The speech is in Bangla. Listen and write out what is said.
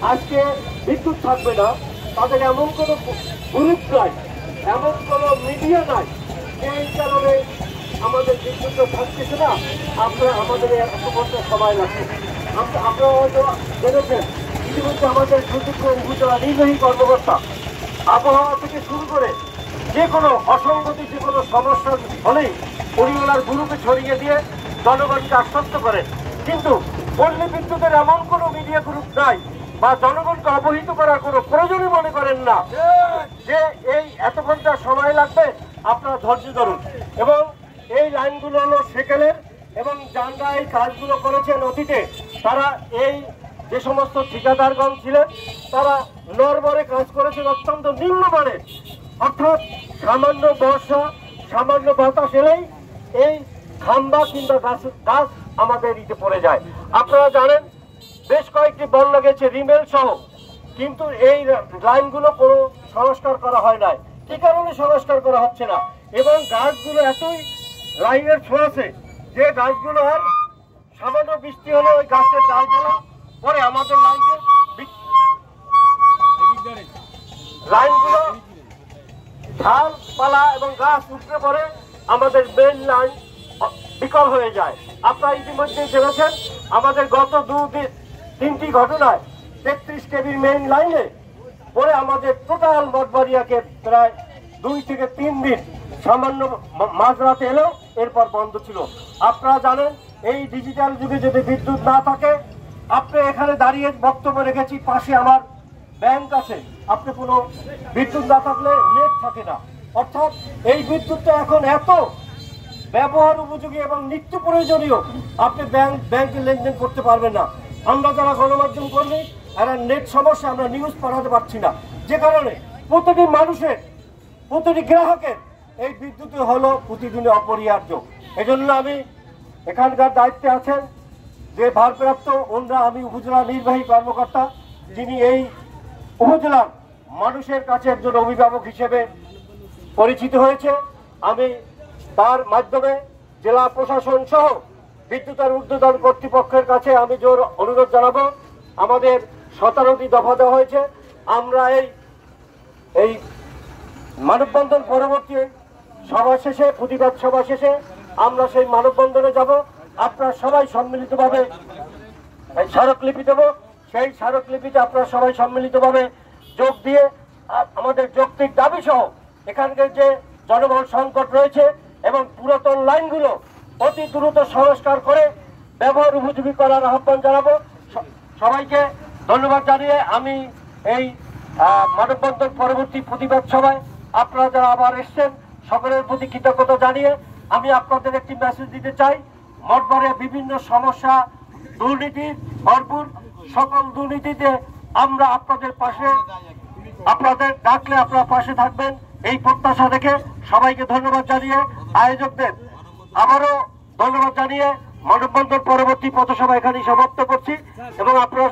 আজকে বিদ্যুৎ থাকবে না, তাদের এমন কোনো গ্রুপ নাই, এমন কোনো মিডিয়া নাই, এই কারণে আমাদের বিদ্যুৎ থাকতেছে না। আপনারা আমাদের এত বছর সময় লাগছে। আপনারা হয়তো জেনেছেন ইতিমধ্যে আমাদের সুযোগ্য উপজেলা নির্বাহী কর্মকর্তা আবহাওয়া থেকে শুরু করে যে কোনো অসঙ্গতি, যে কোনো সমস্যা হলেই পরিবারের গ্রুপে ছড়িয়ে দিয়ে জনগণকে আশ্বস্ত করেন। কিন্তু পল্লী বিদ্যুতের এমন কোনো মিডিয়া গ্রুপ নাই বা জনগণকে অবহিত করার কোনো প্রয়োজনই মনে করেন না যে এই এত ঘন্টা সময় লাগবে, আপনারা ধৈর্য ধরুন। এবং এই লাইনগুলো হলো সেকেলের, এবং যারা এই কাজগুলো করেছেন অতীতে, তারা এই যে সমস্ত ঠিকাদারগণ ছিলেন তারা নরবরে কাজ করেছেন অত্যন্ত নিম্নমানের, অর্থাৎ সামান্য বর্ষা, সামান্য বাতাস এলেই এই খাম্বা কিংবা গাছ আমাদের ইতে পড়ে যায়। আপনারা জানেন বেশ কয়েকটি বন্যা গেছে রিমেল সহ, কিন্তু এই লাইনগুলো কোনো সংস্কার করা হয় নাই। কি কারণে সংস্কার করা হচ্ছে না? এবং গাছগুলো এতই লাইনের ছোঁয়াছে যে গাছগুলো আর সামান্য বৃষ্টি হলে ওই গাছের ডালগুলো পরে আমাদের লাইনগুলো ঝালপালা এবং গাছ উপড়ে পড়ে আমাদের মেইন লাইন বিকল হয়ে যায়। আপনারা ইতিমধ্যে জেনেছেন আমাদের গত 2-3টি ঘটনায় 33 কেবির মেইন লাইনে পরে আমাদের টোটাল মঠবাড়িয়াকে প্রায় 2 থেকে 3 দিন সামান্য মাঝরাতে এলেও এরপর বন্ধ ছিল। আপনারা জানেন এই ডিজিটাল যুগে যদি বিদ্যুৎ না থাকে, আপনি এখানে দাঁড়িয়ে বক্তব্য রেখেছি, পাশে আমার ব্যাংক আছে, আপনি কোনো বিদ্যুৎ না থাকলে নেট থাকে না। অর্থাৎ এই বিদ্যুৎটা এখন এত ব্যবহার উপযোগী এবং নিত্য প্রয়োজনীয়, আপনি ব্যাংকে লেনদেন করতে পারবেন না। আমরা যারা গণমাধ্যম কর্মী, এরা নেট সমস্যা, আমরা নিউজ পাঠাতে পারছি না, যে কারণে প্রতিটি মানুষের, প্রতিটি গ্রাহকের এই বিদ্যুৎ হলো প্রতিদিনে অপরিহার্য। এজন্য আমি এখানকার দায়িত্বে আছেন যে ভারপ্রাপ্ত ওনরা, আমি উপজেলা নির্বাহী কর্মকর্তা, যিনি এই উপজেলার মানুষের কাছে একজন অভিভাবক হিসেবে পরিচিত হয়েছে, আমি তার মাধ্যমে জেলা প্রশাসন সহ বিদ্যুতের ঊর্ধ্বতন কর্তৃপক্ষের কাছে আমি জোর অনুরোধ জানাবো। আমাদের 17টি দফা দেওয়া হয়েছে। আমরা এই মানববন্ধন পরবর্তী সভা শেষে, প্রতিবাদ সভা শেষে আমরা সেই মানববন্ধনে যাব। আপনারা সবাই সম্মিলিতভাবে স্মারকলিপি দেব, সেই স্মারকলিপিতে আপনারা সবাই সম্মিলিতভাবে যোগ দিয়ে আমাদের যৌক্তিক দাবি সহ এখানকার যে জনবল সংকট রয়েছে এবং পুরাতন লাইনগুলো অতি দ্রুত সংস্কার করে ব্যবহার উপযোগী করার আহ্বান জানাবো। সবাইকে ধন্যবাদ জানিয়ে আমি এই মানববন্ধন পরবর্তী প্রতিবাদ সভায় আপনারা যারা আবার এসছেন সকলের প্রতি কৃতজ্ঞতা জানিয়ে আমি আপনাদের একটি মেসেজ দিতে চাই। মঠবাড়িয়া বিভিন্ন সমস্যা, দুর্নীতি ভরপুর, সকল দুর্নীতিতে আমরা আপনাদের পাশে, আপনাদের ডাকলে আপনারা পাশে থাকবেন এই প্রত্যাশা রেখে সবাইকে ধন্যবাদ জানিয়ে, আয়োজকদের আবারও ধন্যবাদ জানিয়ে মানববন্ধন পরবর্তী পথসভা এখানেই সমাপ্ত করছি। এবং আপনারা